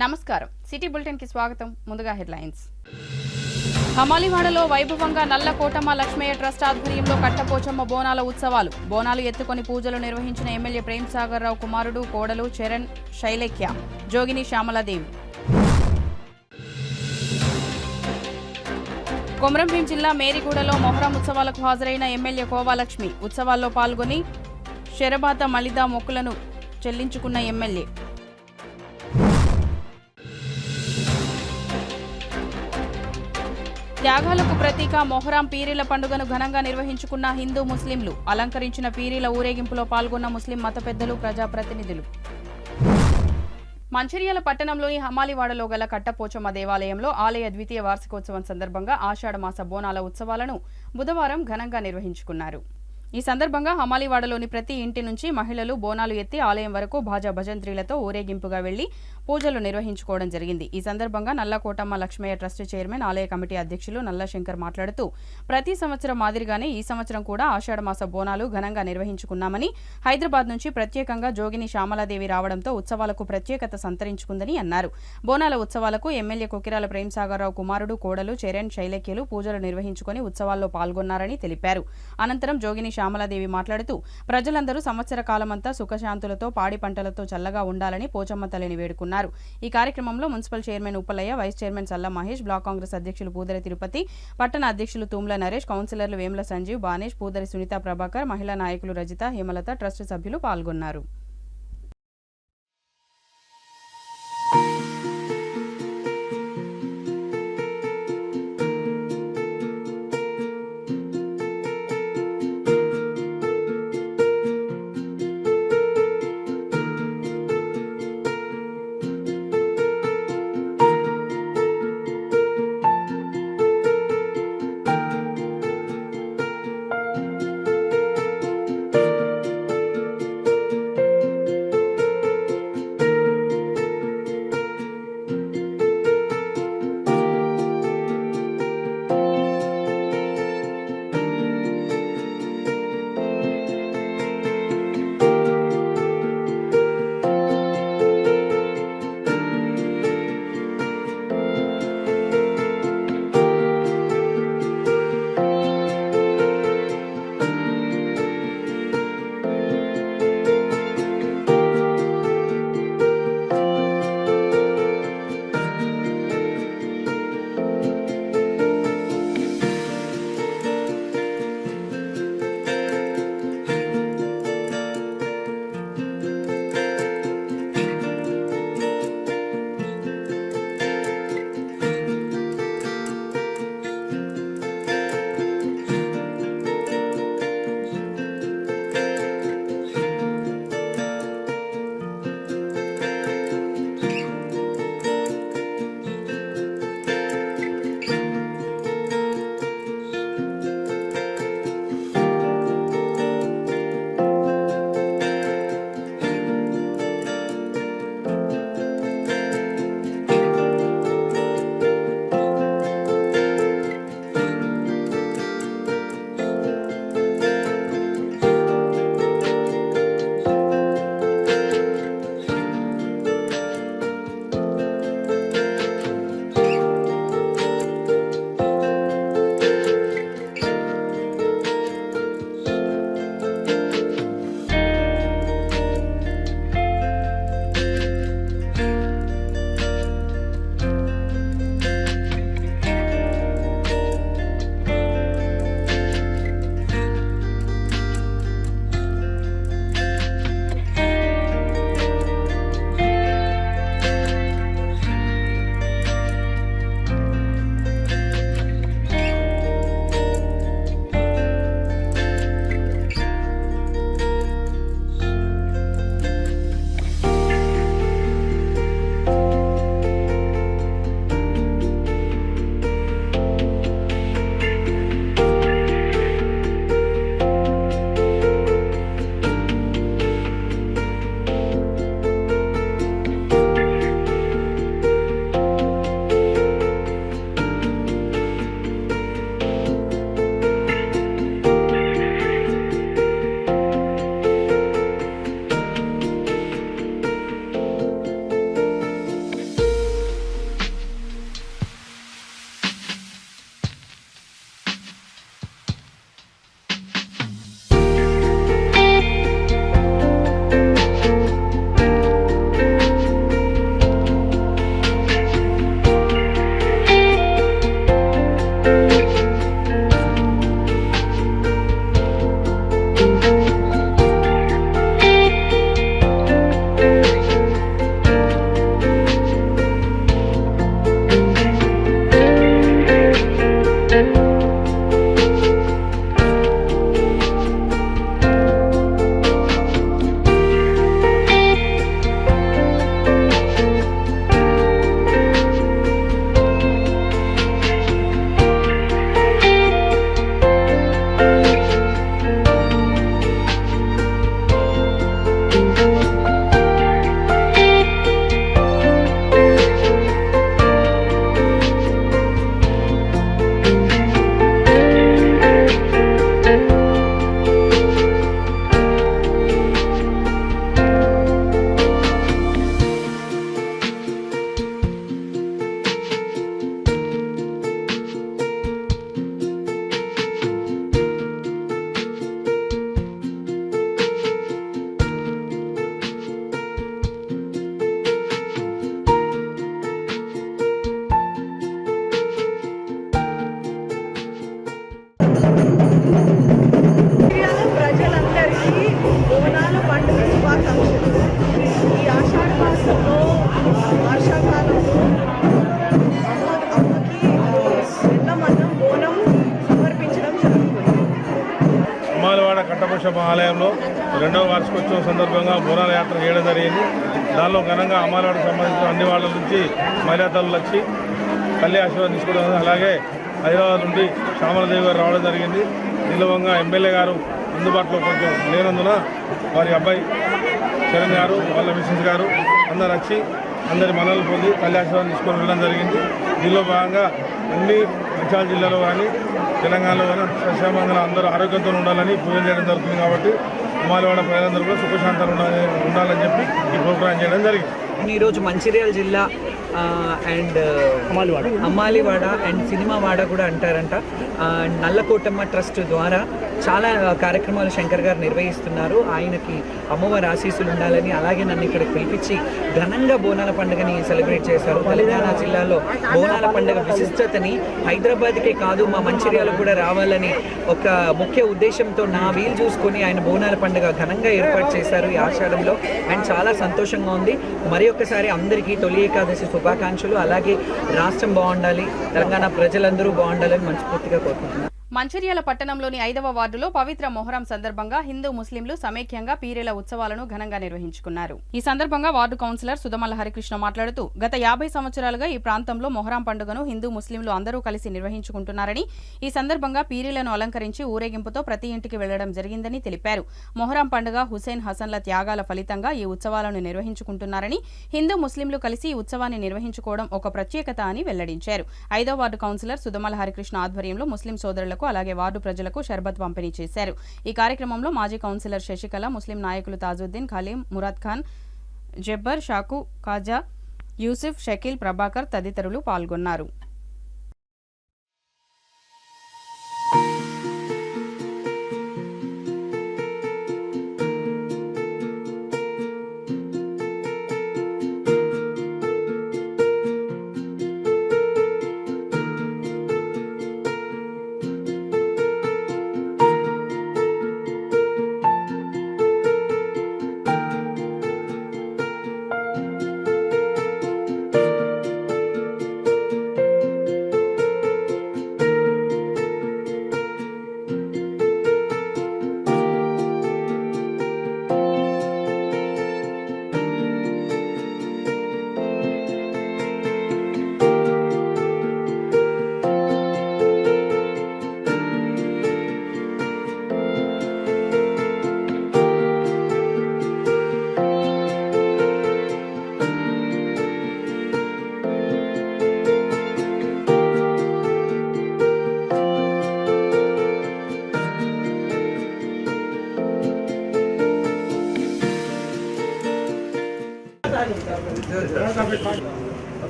నమస్కారం city bulletin కి స్వాగతం. ముందుగా హెడ్లైన్స్. హమాలివాడలో వైభవంగా నల్ల కోటమ్మ లక్ష్మయ్య ట్రస్ట్ ఆధ్వర్యంలో కట్టపోచమ్మ బోనాల ఉత్సవాలు. బోనాలు ఎత్తుకొని పూజలు నిర్వహించిన ఎమ్మెల్యే ప్రేమ్ సాగర్ రావు కుమారుడు కోడలు చరణ్ శైలేఖ్య, జోగిని శ్యామలాదేవి. కొమరంభీం జిల్లా మేరిగూడలో మొహరం ఉత్సవాలకు హాజరైన ఎమ్మెల్యే కోవాలక్ష్మి. ఉత్సవాల్లో పాల్గొని శరబాత మలిదా మొక్కులను చెల్లించుకున్న ఎమ్మెల్యే. త్యాగాలకు ప్రతీక మొహరం పీరీల పండుగను ఘనంగా నిర్వహించుకున్న హిందూ ముస్లింలు. అలంకరించిన పీరీల ఊరేగింపులో పాల్గొన్న ముస్లిం మత పెద్దలు, ప్రజాప్రతినిధులు. మంచిర్యాల పట్టణంలోని హమాలివాడలో గల కట్టపోచమ్మ దేవాలయంలో ఆలయ ద్వితీయ వార్షికోత్సవం సందర్భంగా ఆషాఢమాస బోనాల ఉత్సవాలను బుధవారం ఘనంగా నిర్వహించుకున్నారు. ఈ సందర్భంగా హమాలివాడలోని ప్రతి ఇంటి నుంచి మహిళలు బోనాలు ఎత్తి ఆలయం వరకు భాజా భజంత్రీలతో ఊరేగింపుగా వెళ్లి పూజలు నిర్వహించుకోవడం జరిగింది. ఈ సందర్భంగా నల్ల కోటమ్మ లక్ష్మయ్య ట్రస్ట్ చైర్మన్, ఆలయ కమిటీ అధ్యక్షులు నల్ల శంకర్ మాట్లాడుతూ, ప్రతి సంవత్సరం మాదిరిగానే ఈ సంవత్సరం కూడా ఆషాఢమాస బోనాలు ఘనంగా నిర్వహించుకున్నామని, హైదరాబాద్ నుంచి ప్రత్యేకంగా జోగిని శ్యామలాదేవి రావడంతో ఉత్సవాలకు ప్రత్యేకత సంతరించుకుందని అన్నారు. బోనాల ఉత్సవాలకు ఎమ్మెల్యే కొకిరాల ప్రేమ్ సాగర్ రావు కుమారుడు కోడలు చరణ్ శైలేఖ్యలు పూజలు నిర్వహించుకుని ఉత్సవాల్లో పాల్గొన్నారని తెలిపారు. అనంతరం జోగిని శ్యామలాదేవి మాట్లాడుతూ, ప్రజలందరూ సంవత్సర కాలమంతా సుఖశాంతులతో పాడి పంటలతో చల్లగా ఉండాలని పోచమ్మ తల్లిని వేడుకున్నారు. ఈ కార్యక్రమంలో municipal chairman Uppalaiah, vice chairman Salla Mahesh, black Congress అధ్యక్షులు పూదరి తిరుపతి, పట్టణ అధ్యక్షులు తూమ్ల నరేష్, కౌన్సిలర్లు వేముల సంజీవ్, బానేష్, పూదరి సునీత ప్రభాకర్, మహిళా నాయకులు రజిత, హేమలత, ట్రస్ట్ సభ్యులు పాల్గొన్నారు. శుభాకాంక్షలు. ఈ ఆషాఢ మాసంలో వర్షాకాలంలో అమ్మకి బెల్లమన్నం బోనం సమర్పించడం జరుగుతుంది. హమాలివాడ కట్టపోచమ్మ ఆలయంలో 2వ వార్షికోత్సవం సందర్భంగా బోనాల యాత్ర చేయడం జరిగింది. దానిలో ఘనంగా హమాలివాడకు సంబంధించిన అన్ని వాళ్ళ నుంచి మహిళా తల్లులు వచ్చి తల్లి ఆశీర్వాదం తీసుకోవడం, అలాగే హైదరాబాద్ నుండి శ్యామలదేవి గారు రావడం జరిగింది. దీనిలో ఎమ్మెల్యే గారు అందుబాటులో కొంచెం లేనందున వారి అబ్బాయి చరణ్ గారు, వాళ్ళ మిసెస్ గారు అందరు వచ్చి అందరి మనలు పొంది తల్లి ఆశీర్వాదం తీసుకొని వెళ్ళడం జరిగింది. దీనిలో భాగంగా అన్ని మంచిర్యాల జిల్లాలో కానీ తెలంగాణలో కానీ సస్యమంగా అందరూ ఆరోగ్యంతో ఉండాలని పూజలు చేయడం జరుగుతుంది. కాబట్టి హమాలివాడ ప్రజలందరూ కూడా సుఖశాంతాలు ఉండాలని చెప్పి ఈ ప్రోగ్రాం చేయడం జరిగింది. ఈరోజు మంచిర్యాల జిల్లా అండ్ హమాలివాడ అండ్ సినిమావాడ కూడా అంటారంట. నల్లకోటమ్మ ట్రస్ట్ ద్వారా చాలా కార్యక్రమాలు శంకర్ గారు నిర్వహిస్తున్నారు. ఆయనకి అమ్మవారి ఆశీస్సులు ఉండాలని, అలాగే నన్ను ఇక్కడికి పిలిపించి ఘనంగా బోనాల పండుగని సెలబ్రేట్ చేశారు. తెలంగాణ జిల్లాలో బోనాల పండుగ విశిష్టతని హైదరాబాద్కే కాదు మా మంచిర్యాలకు కూడా రావాలని ఒక ముఖ్య ఉద్దేశంతో నా వీలు చూసుకొని ఆయన బోనాల పండుగ ఘనంగా ఏర్పాటు చేశారు ఈ ఆషాఢంలో. అండ్ చాలా సంతోషంగా ఉంది. మరి ఒక్కసారి అందరికీ తొలి ఏకాదశి శుభాకాంక్షలు. అలాగే రాష్ట్రం బాగుండాలి, తెలంగాణ ప్రజలందరూ బాగుండాలని మనస్ఫూర్తిగా కోరుకుంటున్నాను. మంచిర్యాల పట్టణంలోని 5వ వార్డులో పవిత్ర మొహరం సందర్భంగా హిందూ ముస్లింలు సమైక్యంగా పీరీల ఉత్సవాలను ఘనంగా నిర్వహించుకున్నారు. ఈ సందర్భంగా వార్డు కౌన్సిలర్ సుధమల్ల హరికృష్ణ మాట్లాడుతూ గత 50 సంవత్సరాలుగా ఈ ప్రాంతంలో మొహరం పండుగను హిందూ ముస్లింలు అందరూ కలిసి నిర్వహించుకుంటున్నారని, ఈ సందర్భంగా పీరీలను అలంకరించి ఊరేగింపుతో ప్రతి ఇంటికి వెళ్లడం జరిగిందని తెలిపారు. మొహరం పండుగ హుసేన్ హసన్ల త్యాగాల ఫలితంగా ఈ ఉత్సవాలను నిర్వహించుకుంటున్నారని, హిందూ ముస్లింలు కలిసి ఈ ఉత్సవాన్ని నిర్వహించుకోవడం ఒక ప్రత్యేకత అని వెల్లడించారు. 5వ వార్డు కౌన్సిలర్ సుధమల్ల హరికృష్ణ ఆధ్వర్యంలో ముస్లిం సోదరులకు అలాగే వార్డు ప్రజలకు షర్బత్ పంపిణీ చేశారు. ఈ కార్యక్రమంలో మాజీ కౌన్సిలర్ శశికళ, ముస్లిం నాయకులు తాజుద్దీన్, ఖలీం, మురాద్ ఖాన్, జబ్బర్, షాకు, ఖాజా, యూసుఫ్, షకీల్, ప్రభాకర్ తదితరులు పాల్గొన్నారు.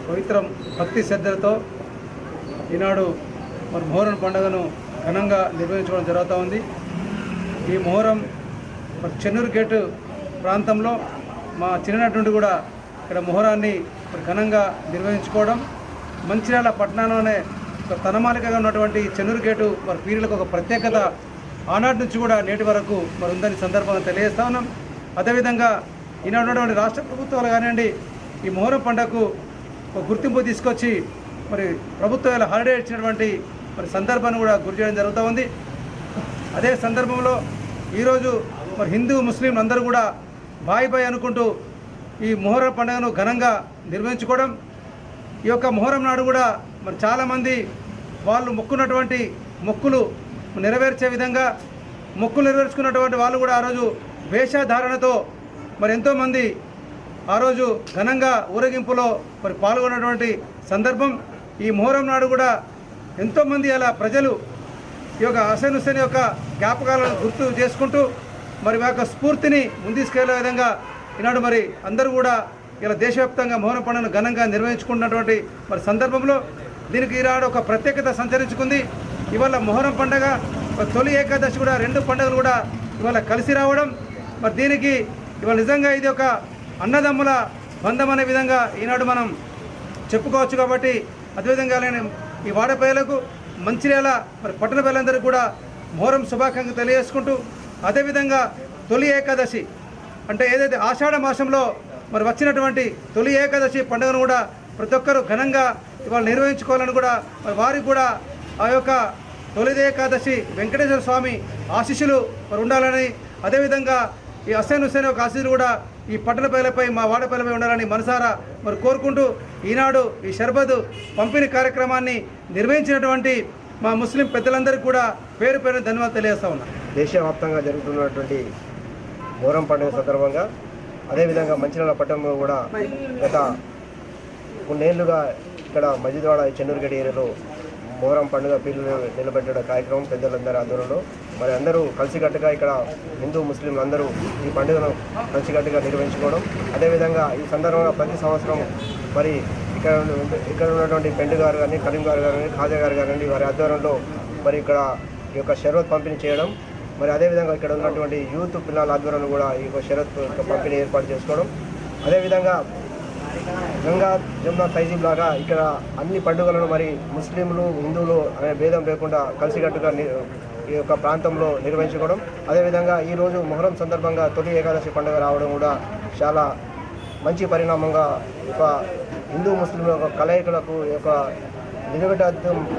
పవిత్ర భక్తి శ్రద్ధలతో ఈనాడు మరి మొహరం పండుగను ఘనంగా నిర్వహించుకోవడం జరుగుతూ ఉంది. ఈ మొహరం మరి చెన్నూరు గేటు ప్రాంతంలో మా చిన్ననాటి నుండి కూడా ఇక్కడ మొహరాన్ని ఘనంగా నిర్వహించుకోవడం, మంచిర్యాల పట్టణంలోనే ఒక తనమాలికగా ఉన్నటువంటి చెన్నూరు గేటు మరి పీరీలకు ఒక ప్రత్యేకత ఆనాటి నుంచి కూడా నేటి వరకు మరి ఉందని సందర్భంగా తెలియజేస్తా ఉన్నాం. అదేవిధంగా ఈనాడు ఉన్నటువంటి రాష్ట్ర ప్రభుత్వాలు కానివ్వండి ఈ మొహరం పండుగకు ఒక గుర్తింపు తీసుకొచ్చి మరి ప్రభుత్వాలు హాలిడే ఇచ్చినటువంటి మరి సందర్భాన్ని కూడా గుర్తు చేయడం జరుగుతూ ఉంది. అదే సందర్భంలో ఈరోజు మరి హిందూ ముస్లింలు అందరూ కూడా బాయ్ బాయ్ అనుకుంటూ ఈ మొహరం పండుగను ఘనంగా నిర్వహించుకోవడం, ఈ యొక్క మొహరం నాడు కూడా మరి చాలామంది వాళ్ళు మొక్కున్నటువంటి మొక్కులు నెరవేర్చే విధంగా మొక్కులు నెరవేర్చుకున్నటువంటి వాళ్ళు కూడా ఆ రోజు వేషధారణతో మరి ఎంతోమంది ఆ రోజు ఘనంగా ఊరేగింపులో మరి పాల్గొన్నటువంటి సందర్భం. ఈ మొహరం నాడు కూడా ఎంతోమంది అలా ప్రజలు ఈ యొక్క హసన్ హుస్సేన్ యొక్క జ్ఞాపకాలను గుర్తు చేసుకుంటూ మరి ఆ యొక్క స్ఫూర్తిని ముందుకెళ్లే విధంగా ఈనాడు మరి అందరూ కూడా ఇలా దేశవ్యాప్తంగా మొహరం పండుగను ఘనంగా నిర్వహించుకున్నటువంటి మరి సందర్భంలో దీనికి ఈనాడు ఒక ప్రత్యేకత సంచరించుకుంది. ఇవాళ మొహరం పండుగ తొలి ఏకాదశి కూడా రెండు పండుగలు కూడా ఇవాళ కలిసి రావడం, మరి దీనికి ఇవాళ నిజంగా ఇది ఒక అన్నదమ్ముల బంధం అనే విధంగా ఈనాడు మనం చెప్పుకోవచ్చు. కాబట్టి అదేవిధంగా ఈ వాడ ప్రజలకు మంచిర్యాల మరి పట్టణ ప్రజలందరికీ కూడా మొహరం శుభాకాంక్షలు తెలియజేసుకుంటూ, అదేవిధంగా తొలి ఏకాదశి అంటే ఏదైతే ఆషాఢ మాసంలో మరి వచ్చినటువంటి తొలి ఏకాదశి పండుగను కూడా ప్రతి ఒక్కరూ ఘనంగా ఇవాళ నిర్వహించుకోవాలని కూడా మరి వారికి కూడా ఆ యొక్క తొలి ఏకాదశి వెంకటేశ్వర స్వామి ఆశీస్సులు మరి ఉండాలని, అదేవిధంగా ఈ హుస్సేన్ యొక్క ఆశీస్సులు కూడా ఈ పట్టణ ప్రజలపై మా వాడ ప్రజలపై ఉండాలని మనసారా మరి కోరుకుంటూ ఈనాడు ఈ షర్బత్ పంపిణీ కార్యక్రమాన్ని నిర్వహించినటువంటి మా ముస్లిం పెద్దలందరికీ కూడా పేరు పేరున ధన్యవాదాలు తెలియజేస్తా ఉన్నాను. దేశవ్యాప్తంగా జరుగుతున్నటువంటి మొహరం పండుగ సందర్భంగా అదేవిధంగా మంచిర్యాల పట్టణంలో కూడా గత కొన్నేళ్లుగా ఇక్కడ మజిద్వాడ చెన్నూరుగడ్డ ఏరియాలో మొహరం పండుగ పీర్లు నిలబెట్టే కార్యక్రమం పెద్దలందరి ఆధ్వర్యంలో మరి అందరూ కలిసికట్టుగా ఇక్కడ హిందూ ముస్లింలు అందరూ ఈ పండుగను కలిసికట్టుగా నిర్వహించుకోవడం, అదేవిధంగా ఈ సందర్భంగా ప్రతి సంవత్సరం మరి ఇక్కడ ఉన్నటువంటి పెండు గారు కానీ, కరీం గారు కానీ, ఖాజా గారు కానీ వారి ఆధ్వర్యంలో మరి ఇక్కడ ఈ యొక్క షర్బత్ పంపిణీ చేయడం, మరి అదేవిధంగా ఇక్కడ ఉన్నటువంటి యూత్ పిల్లల ఆధ్వర్యంలో కూడా ఈ యొక్క షర్బత్ పంపిణీ ఏర్పాటు చేసుకోవడం, అదేవిధంగా గంగా జమునా తైజీబ్ లాగా ఇక్కడ అన్ని పండుగలను మరి ముస్లింలు హిందువులు అనే భేదం లేకుండా కలిసికట్టుగా ఈ యొక్క ప్రాంతంలో నిర్వహించుకోవడం, అదేవిధంగా ఈరోజు మొహరం సందర్భంగా తొలి ఏకాదశి పండుగ రావడం కూడా చాలా మంచి పరిణామంగా ఒక హిందూ ముస్లింల యొక్క కలయికలకు యొక్క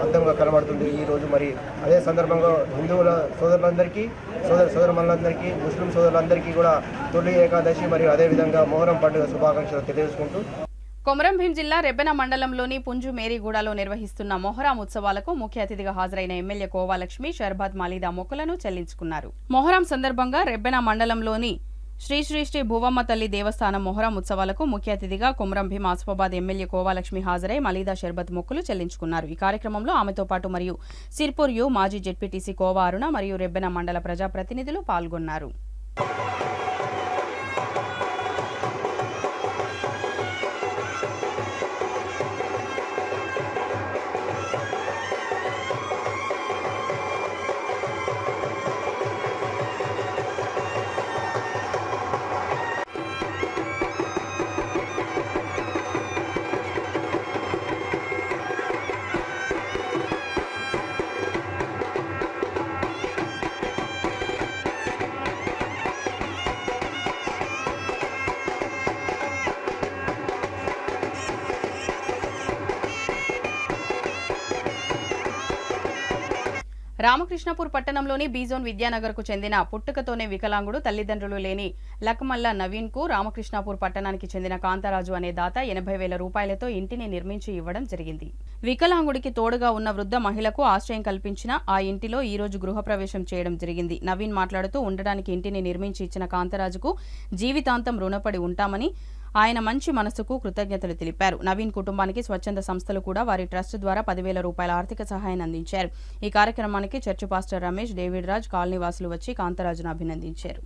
అర్థంగా కనబడుతుంది ఈరోజు. మరి అదే సందర్భంగా హిందువుల సోదరులందరికీ సోదరులందరికీ ముస్లిం సోదరులందరికీ కూడా తొలి ఏకాదశి మరియు అదేవిధంగా మొహరం పండుగ శుభాకాంక్షలు తెలియజేసుకుంటూ కొమరంభీం జిల్లా రెబ్బెన మండలంలోని పుంజు మేరీగూడలో నిర్వహిస్తున్న మొహరం ఉత్సవాలకు ముఖ్య అతిథిగా హాజరైన ఎమ్మెల్యే కోవాలక్ష్మి షర్బత్ మాలీదా మొక్కులను చెల్లించుకున్నారు. మొహరం సందర్భంగా రెబ్బెన మండలంలోని శ్రీ శ్రీ శ్రీ భూవమ్మ తల్లి దేవస్థానం మొహరం ఉత్సవాలకు ముఖ్య అతిథిగా కొమరంభీం ఆసిఫాబాద్ ఎమ్మెల్యే కోవాలక్ష్మి హాజరై మలీదా షర్బత్ మొక్కులు చెల్లించుకున్నారు. ఈ కార్యక్రమంలో ఆమెతో పాటు మరియు సిర్పూర్ యు మాజీ జెడ్పీటీసీ కోవా అరుణ మరియు రెబ్బెన మండల ప్రజాప్రతినిధులు పాల్గొన్నారు. రామకృష్ణపూర్ పట్టణంలోని బీజోన్ విద్యానగర్కు చెందిన పుట్టుకతోనే వికలాంగుడు తల్లిదండ్రులు లేని లక్మల్ల నవీన్కు రామకృష్ణపూర్ పట్టణానికి చెందిన కాంతరాజు అనే దాత 80,000 రూపాయలతో ఇంటిని నిర్మించి ఇవ్వడం జరిగింది. వికలాంగుడికి తోడుగా ఉన్న వృద్ధ మహిళకు ఆశ్రయం కల్పించిన ఆ ఇంటిలో ఈ రోజు గృహప్రవేశం చేయడం జరిగింది. నవీన్ మాట్లాడుతూ ఉండడానికి ఇంటిని నిర్మించి ఇచ్చిన కాంతరాజుకు జీవితాంతం రుణపడి ఉంటామని, ఆయన మంచి మనసుకు కృతజ్ఞతలు తెలిపారు. నవీన్ కుటుంబానికి స్వచ్ఛంద సంస్థలు కూడా వారి ట్రస్ట్ ద్వారా 10,000 రూపాయల ఆర్థిక సహాయాన్ని అందించారు. ఈ కార్యక్రమానికి church pastor Ramesh, David Raj, colony వాసులు వచ్చి కాంతరాజును అభినందించారు.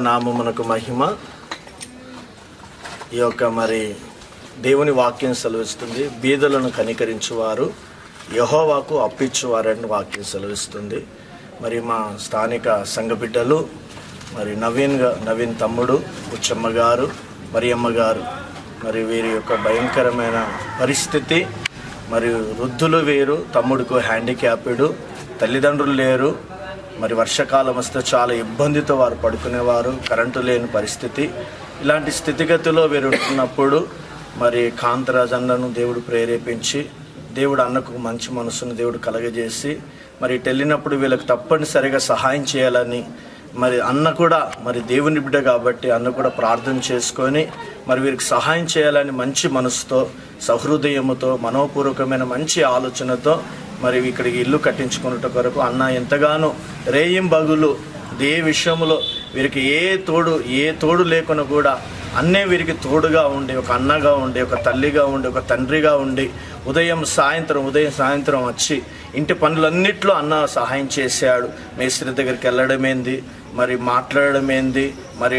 నామమునకు మహిమ. ఈ యొక్క మరి దేవుని వాక్యం సెలవిస్తుంది, బీదలను కనికరించువారు యెహోవాకు అప్పిచ్చువారని వాక్యం సెలవిస్తుంది. మరి మా స్థానిక సంఘ బిడ్డలు మరి నవీన్ తమ్ముడు, ఉచ్చమ్మ గారు, మరియమ్మ గారు, మరి వీరి యొక్క భయంకరమైన పరిస్థితి, మరి వృద్ధులు వీరు, తమ్ముడికి హ్యాండిక్యాప్డ్, తల్లిదండ్రులు లేరు. మరి వర్షాకాలం వస్తే చాలా ఇబ్బందితో వారు పడుకునేవారు, కరెంటు లేని పరిస్థితి. ఇలాంటి స్థితిగతిలో వీరు ఉంటున్నప్పుడు మరి కాంతరాజ్ అన్నను దేవుడు ప్రేరేపించి, దేవుడు అన్నకు మంచి మనసును దేవుడు కలగజేసి, మరి వెళ్ళినప్పుడు వీళ్ళకి తప్పనిసరిగా సహాయం చేయాలని, మరి అన్న కూడా మరి దేవుని బిడ్డ కాబట్టి అన్న కూడా ప్రార్థన చేసుకొని మరి వీరికి సహాయం చేయాలని మంచి మనసుతో, సహృదయముతో, మనోపూర్వకమైన మంచి ఆలోచనతో మరి ఇక్కడికి ఇల్లు కట్టించుకున్నట్టు కొరకు అన్న ఎంతగానో రేయింబగులు ఏ విషయంలో వీరికి ఏ తోడు లేకుండా కూడా అన్నే వీరికి తోడుగా ఉండి, ఒక అన్నగా ఉండి, ఒక తల్లిగా ఉండి, ఒక తండ్రిగా ఉండి ఉదయం సాయంత్రం వచ్చి ఇంటి పనులన్నిట్లో అన్న సహాయం చేశాడు. మేస్త్రి దగ్గరికి వెళ్ళడం ఏంది, మరి మాట్లాడడం ఏంది, మరి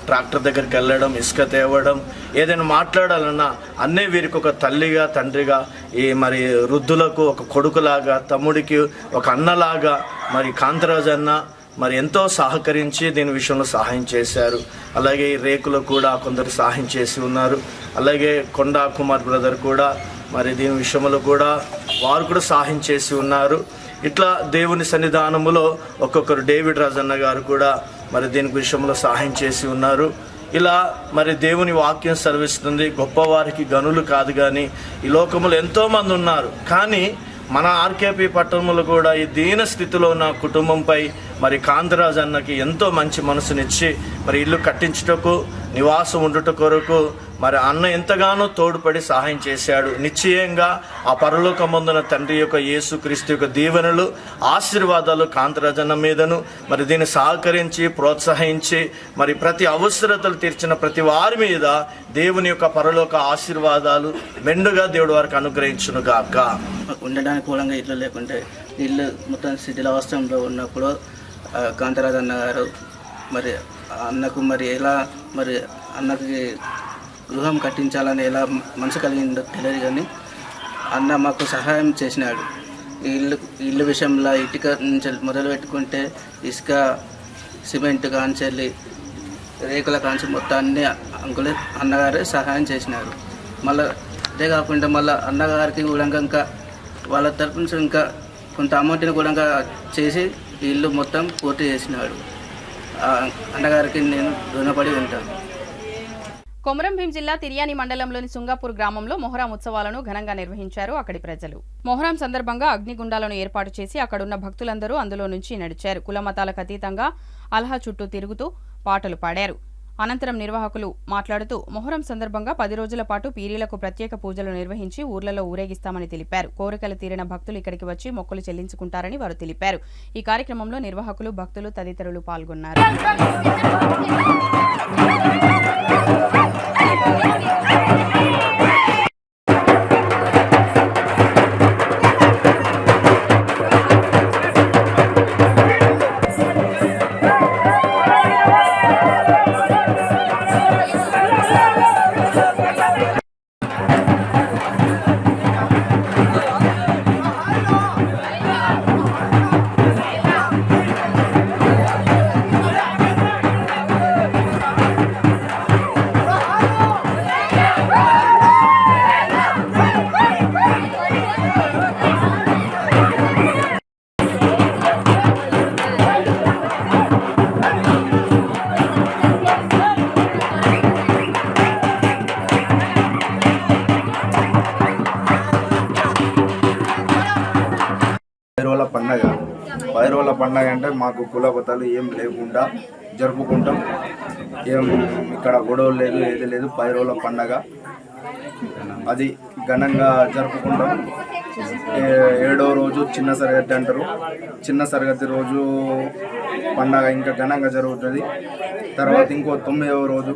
ట్రాక్టర్ దగ్గరికి వెళ్ళడం, ఇసుక తేవడం, ఏదైనా మాట్లాడాలన్నా అన్నే వీరికి ఒక తల్లిగా తండ్రిగా, మరి వృద్ధులకు ఒక కొడుకులాగా, తమ్ముడికి ఒక అన్నలాగా మరి కాంతరాజు అన్న మరి ఎంతో సహకరించి దీని విషయంలో సహాయం చేశారు. అలాగే ఈ రేకులు కూడా కొందరు సహాయం చేసి ఉన్నారు. అలాగే కొండా కుమార్ బ్రదర్ కూడా మరి దీని విషయంలో కూడా వారు కూడా సహాయం చేసి ఉన్నారు. ఇట్లా దేవుని సన్నిధానములో ఒక్కొక్కరు డేవిడ్ రాజన్న గారు కూడా మరి దీని విషయంలో సహాయం చేసి ఉన్నారు. ఇలా మరి దేవుని వాక్యం సెలవిస్తుంది, గొప్పవారికి గనులు కాదు కానీ ఈ లోకములో ఎంతోమంది ఉన్నారు. కానీ మన ఆర్కేపీ పట్టణంలో కూడా ఈ దీన స్థితిలో ఉన్న కుటుంబంపై మరి కాంతరాజు అన్నకి ఎంతో మంచి మనసునిచ్చి మరి ఇల్లు కట్టించుటకు, నివాసం ఉండుట కొరకు మరి అన్న ఎంతగానో తోడ్పడి సహాయం చేశాడు. నిశ్చయంగా ఆ పరలోకమందున తండ్రి యొక్క యేసుక్రీస్తు యొక్క దీవెనలు, ఆశీర్వాదాలు కాంతరాజన్న మీదను మరి దీన్ని సహకరించి ప్రోత్సహించి మరి ప్రతి అవసరతలు తీర్చిన ప్రతి వారి మీద దేవుని యొక్క పరలోక ఆశీర్వాదాలు మెండుగా దేవుడు వారికి అనుగ్రహించును గాక. ఉండడానికి కూడా ఇల్లు లేకుంటే ఇల్లు మొత్తం శిథిలావస్థలో ఉన్నప్పుడు కాంతరాజు అన్న గారు మరి అన్నకు మరి ఎలా మరి అన్నకి గృహం కట్టించాలని ఎలా మనసు కలిగిందో తెలియదు, కానీ అన్న మాకు సహాయం చేసినాడు. ఇల్లు విషయంలో ఇటుక నుంచి మొదలు పెట్టుకుంటే ఇసుక, సిమెంట్ కాంచెల్లి, రేకుల కాంచి మొత్తాన్ని అంకులే అన్నగారే సహాయం చేసినారు. మళ్ళీ అదే కాకుండా మళ్ళీ అన్నగారికి కూడా ఇంకా వాళ్ళ తరపు నుంచి ఇంకా కొంత అమౌంట్ని కూడా చేసి ఇల్లు మొత్తం పూర్తి చేసినాడు. అన్నగారికి నేను రుణపడి ఉంటాను. కొమరంభీం జిల్లా తిర్యాని మండలంలోని సుంగాపూర్ గ్రామంలో మొహరం ఉత్సవాలను ఘనంగా నిర్వహించారు అక్కడి ప్రజలు. మొహరం సందర్భంగా అగ్నిగుండాలను ఏర్పాటు చేసి అక్కడున్న భక్తులందరూ అందులో నుంచి నడిచారు. కుల మతాలకు అతీతంగా అల్హా చుట్టూ తిరుగుతూ పాటలు పాడారు. అనంతరం నిర్వాహకులు మాట్లాడుతూ మొహరం సందర్భంగా 10 రోజుల పాటు పీరీలకు ప్రత్యేక పూజలు నిర్వహించి ఊర్లలో ఊరేగిస్తామని తెలిపారు. కోరికలు తీరిన భక్తులు ఇక్కడికి వచ్చి మొక్కులు చెల్లించుకుంటారని వారు తెలిపారు. ఈ కార్యక్రమంలో నిర్వాహకులు, భక్తులు తదితరులు పాల్గొన్నారు. పైరోల పండగ అంటే మాకు కులబతాలు ఏం లేకుండా జరుపుకుంటాం. ఏం ఇక్కడ గొడవలు లేదు, ఏది లేదు. పైరోల పండగ అది ఘనంగా జరుపుకుంటాం. 7వ రోజు చిన్న సరగతి అంటారు. చిన్న సరగతి రోజు పండగ ఇంకా ఘనంగా జరుగుతుంది. తర్వాత ఇంకో 9వ రోజు,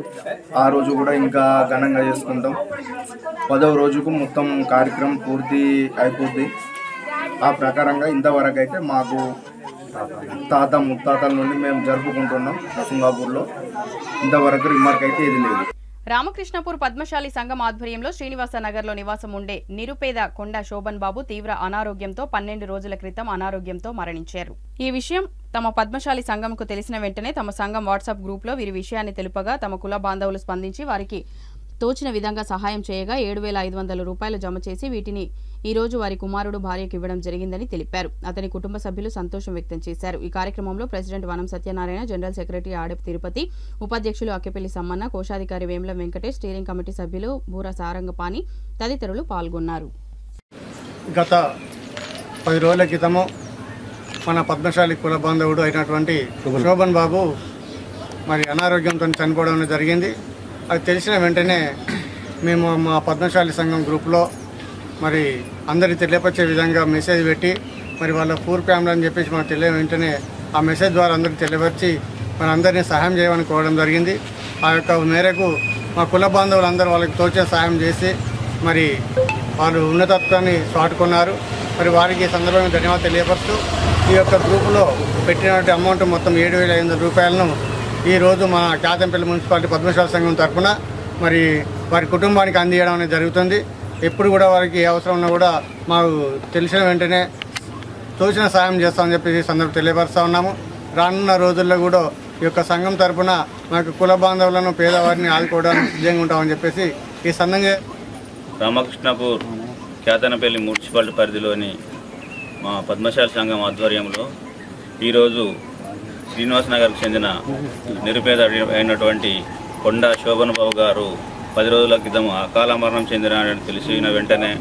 ఆ రోజు కూడా ఇంకా ఘనంగా చేసుకుంటాం. 10వ రోజుకు మొత్తం కార్యక్రమం పూర్తి అయిపోద్ది. ఆ ప్రకారంగా ఇంతవరకు అయితే మాకు తాత ముత్తాతల నుండి మేము జరుపుకుంటున్నాం సింగాపూర్లో. ఇంతవరకు రిమార్క్ అయితే ఇది లేదు. రామకృష్ణపూర్ పద్మశాలి సంఘం ఆధ్వర్యంలో శ్రీనివాస నగర్లో నివాసం ఉండే నిరుపేద కొండ శోభన్ బాబు తీవ్ర అనారోగ్యంతో 12 రోజుల క్రితం అనారోగ్యంతో మరణించారు. ఈ విషయం తమ పద్మశాలి సంఘంకు తెలిసిన వెంటనే తమ సంఘం వాట్సాప్ గ్రూప్లో వీరి విషయాన్ని తెలుపగా తమ కుల బాంధవులు స్పందించి వారికి తోచిన విధంగా సహాయం చేయగా 7,500 రూపాయలు జమ చేసి వీటిని ఈ రోజు వారి కుమారుడు భార్యకు ఇవ్వడం జరిగిందని తెలిపారు. అతని కుటుంబ సభ్యులు సంతోషం వ్యక్తం చేశారు. ఈ కార్యక్రమంలో ప్రెసిడెంట్ వనం సత్యనారాయణ, జనరల్ సెక్రటరీ ఆడెప్ తిరుపతి, ఉపాధ్యక్షులు అక్కెపల్లి సమ్మన్న, కోశాధికారి వేముల వెంకటేష్, స్టీరింగ్ కమిటీ సభ్యులు బూర సారంగపాణి తదితరులు పాల్గొన్నారు. గత 10 రోజుల క్రితము మన పద్మశాలి కుల బాంధవుడు అయినటువంటి శోభన్ బాబు మరి అనారోగ్యంతో చనిపోవడం జరిగింది. అది తెలిసిన వెంటనే మేము మా పద్మశాలి సంఘం గ్రూప్లో మరి అందరికి తెలియపరిచే విధంగా మెసేజ్ పెట్టి మరి వాళ్ళ పూర్ ఫ్యామిలీ అని చెప్పేసి మనకు తెలియ వెంటనే ఆ మెసేజ్ ద్వారా అందరికి తెలియపరిచి మన అందరినీ సహాయం చేయమని కోరడం జరిగింది. ఆ యొక్క మేరకు మా కుల బాంధవులందరూ వాళ్ళకి తోచిన సాయం చేసి మరి వాళ్ళు ఉన్నతత్వాన్ని చాటుకున్నారు. మరి వారికి ఈ సందర్భంగా ధన్యవాదాలు తెలియపరుస్తూ ఈ యొక్క గ్రూపులో పెట్టినటువంటి అమౌంట్ మొత్తం 7,500 రూపాయలను ఈరోజు మన కేతంపల్లి మున్సిపాలిటీ పద్మశాల సంఘం తరఫున మరి వారి కుటుంబానికి అందించడం అనేది జరుగుతుంది. ఎప్పుడు కూడా వారికి ఏ అవసరం ఉన్నా కూడా మాకు తెలిసిన వెంటనే తోచిన సాయం చేస్తామని చెప్పి ఈ సందర్భం తెలియపరుస్తూ ఉన్నాము. రానున్న రోజుల్లో కూడా ఈ యొక్క సంఘం తరఫున మాకు కుల బాంధవులను పేదవారిని ఆదుకోవడానికి సిద్ధంగా ఉంటామని చెప్పేసి ఈ సందర్భంగా రామకృష్ణపూర్ కేతనపల్లి మున్సిపాలిటీ పరిధిలోని మా పద్మశాలి సంఘం ఆధ్వర్యంలో ఈరోజు శ్రీనివాస్ నగర్కు చెందిన నిరుపేద అయినటువంటి కొండ శోభన్ బాబు గారు 10 రోజుల క్రితం అకాల మరణం చెందినారని తెలిసిన వెంటనే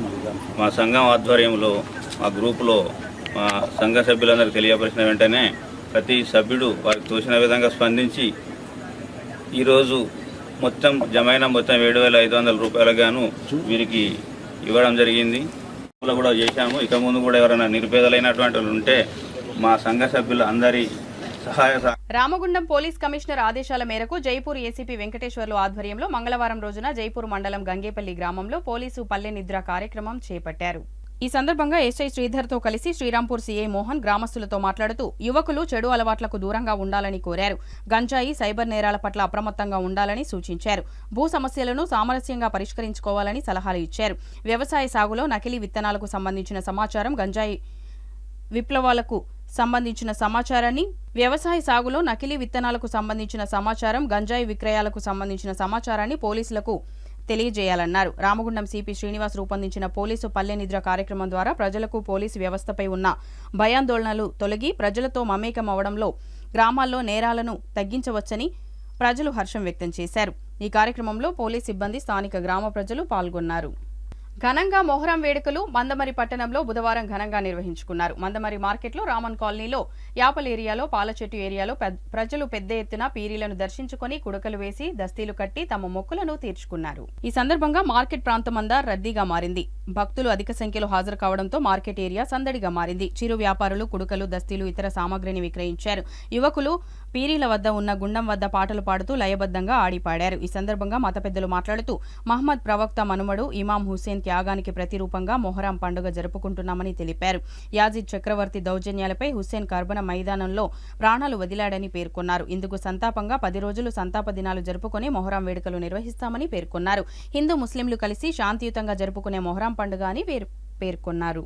మా సంఘం ఆధ్వర్యంలో మా గ్రూపులో మా సంఘ సభ్యులందరికీ తెలియపరిచిన వెంటనే ప్రతి సభ్యుడు వారికి తోచిన విధంగా స్పందించి ఈరోజు మొత్తం జమైన మొత్తం 7,500 రూపాయలు గాను వీరికి ఇవ్వడం జరిగింది. కూడా చేశాము. ఇక ముందు కూడా ఎవరైనా నిరుపేదలైనటువంటి వాళ్ళు ఉంటే మా సంఘ సభ్యులు అందరి రామగుండం పోలీస్ కమిషనర్ ఆదేశాల మేరకు జైపూర్ ఏసీపీ వెంకటేశ్వర్లు ఆధ్వర్యంలో మంగళవారం రోజున జైపూర్ మండలం గంగేపల్లి గ్రామంలో పోలీసు పల్లె నిద్ర కార్యక్రమం చేపట్టారు. ఈ సందర్భంగా ఎస్ఐ శ్రీధర్తో కలిసి శ్రీరాంపూర్ సీఐ మోహన్ గ్రామస్తులతో మాట్లాడుతూ యువకులు చెడు అలవాట్లకు దూరంగా ఉండాలని కోరారు. గంజాయి, సైబర్ నేరాల పట్ల అప్రమత్తంగా ఉండాలని సూచించారు. భూ సమస్యలను సామరస్యంగా పరిష్కరించుకోవాలని సలహాలు ఇచ్చారు. వ్యవసాయ సాగులో నకిలీ విత్తనాలకు సంబంధించిన సమాచారం, గంజాయి విప్లవాలకు సంబంధించిన సమాచారాన్ని, వ్యవసాయ సాగులో నకిలీ విత్తనాలకు సంబంధించిన సమాచారం, గంజాయి విక్రయాలకు సంబంధించిన సమాచారాన్ని పోలీసులకు తెలియజేయాలన్నారు. రామగుండం సిపి శ్రీనివాస్ రూపొందించిన పోలీసు పల్లె నిద్ర కార్యక్రమం ద్వారా ప్రజలకు పోలీసు వ్యవస్థపై ఉన్న భయాందోళనలు తొలగి ప్రజలతో మమేకం అవడంలో గ్రామాల్లో నేరాలను తగ్గించవచ్చని ప్రజలు హర్షం వ్యక్తం చేశారు. ఈ కార్యక్రమంలో పోలీస్ సిబ్బంది, స్థానిక గ్రామ ప్రజలు పాల్గొన్నారు. ఘనంగా మొహరం వేడుకలు మందమరి పట్టణంలో బుధవారం ఘనంగా నిర్వహించుకున్నారు. మందమరి మార్కెట్లో, రామన్ కాలనీలో, యాపల్ ఏరియాలో, పాలచెట్టు ఏరియాలో ప్రజలు పెద్ద ఎత్తున పీరీలను దర్శించుకుని కుడకలు వేసి దస్తీలు కట్టి తమ మొక్కులను తీర్చుకున్నారు. ఈ సందర్భంగా మార్కెట్ ప్రాంతమంతా రద్దీగా మారింది. భక్తులు అధిక సంఖ్యలో హాజరు కావడంతో మార్కెట్ ఏరియా సందడిగా మారింది. చిరు వ్యాపారులు కుడుకలు, దస్తీలు, ఇతర సామాగ్రిని విక్రయించారు. యువకులు పీరీల వద్ద ఉన్న గుండం వద్ద పాటలు పాడుతూ లయబద్ధంగా ఆడిపాడారు. ఈ సందర్భంగా మత పెద్దలు మాట్లాడుతూ మహమ్మద్ ప్రవక్త మనుమడు ఇమాం హుస్సేన్ త్యాగానికి ప్రతిరూపంగా మొహరం పండుగ జరుపుకుంటున్నామని తెలిపారు. యాజిద్ చక్రవర్తి దౌర్జన్యాలపై హుస్సేన్ కర్బన మైదానంలో ప్రాణాలు వదిలాడని పేర్కొన్నారు. ఇందుకు సంతాపంగా 10 రోజులు సంతాప దినాలు జరుపుకుని మొహరం వేడుకలు నిర్వహిస్తామని పేర్కొన్నారు. హిందూ ముస్లింలు కలిసి శాంతియుతంగా జరుపుకునే మొహరం పండుగ అని పేర్కొన్నారు.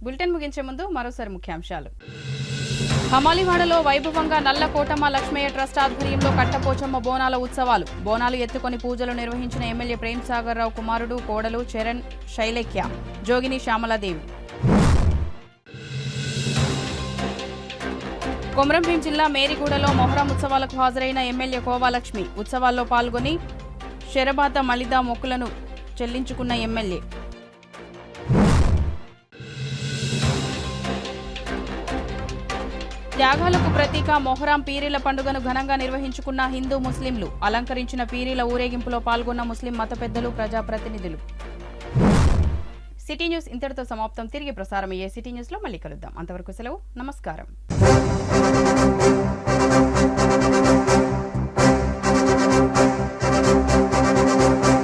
బులెటిన్ ముగించే ముందు మరోసారి ముఖ్యాంశాలు. హమాలివాడలో వైభవంగా నల్ల కోటమ్మ లక్ష్మయ్య ట్రస్ట్ ఆధ్వర్యంలో కట్టపోచమ్మ బోనాల ఉత్సవాలు. బోనాలు ఎత్తుకొని పూజలు నిర్వహించిన ఎమ్మెల్యే ప్రేమ్ సాగర్ రావు కుమారుడు, కోడలు చరణ్, శైలేఖ్య, జోగిని శ్యామలాదేవి. కొమరంభీం జిల్లా మేరిగూడలో మొహరం ఉత్సవాలకు హాజరైన ఎమ్మెల్యే కోవాలక్ష్మి. ఉత్సవాల్లో పాల్గొని శరబాత మలిదా మొక్కులను చెల్లించుకున్న ఎమ్మెల్యే. త్యాగాలకు ప్రతీక మొహరం పీరీల పండుగను ఘనంగా నిర్వహించుకున్న హిందూ ముస్లింలు. అలంకరించిన పీరీల ఊరేగింపులో పాల్గొన్న ముస్లిం మత పెద్దలు, ప్రజాప్రతినిధులు. సిటీ న్యూస్ ఇంతటితో సమాప్తం. తిరిగి ప్రసారమయ్యే సిటీ న్యూస్ లో మళ్ళీ కలుద్దాం. అంతవరకు సెలవు. నమస్కారం. Thank you.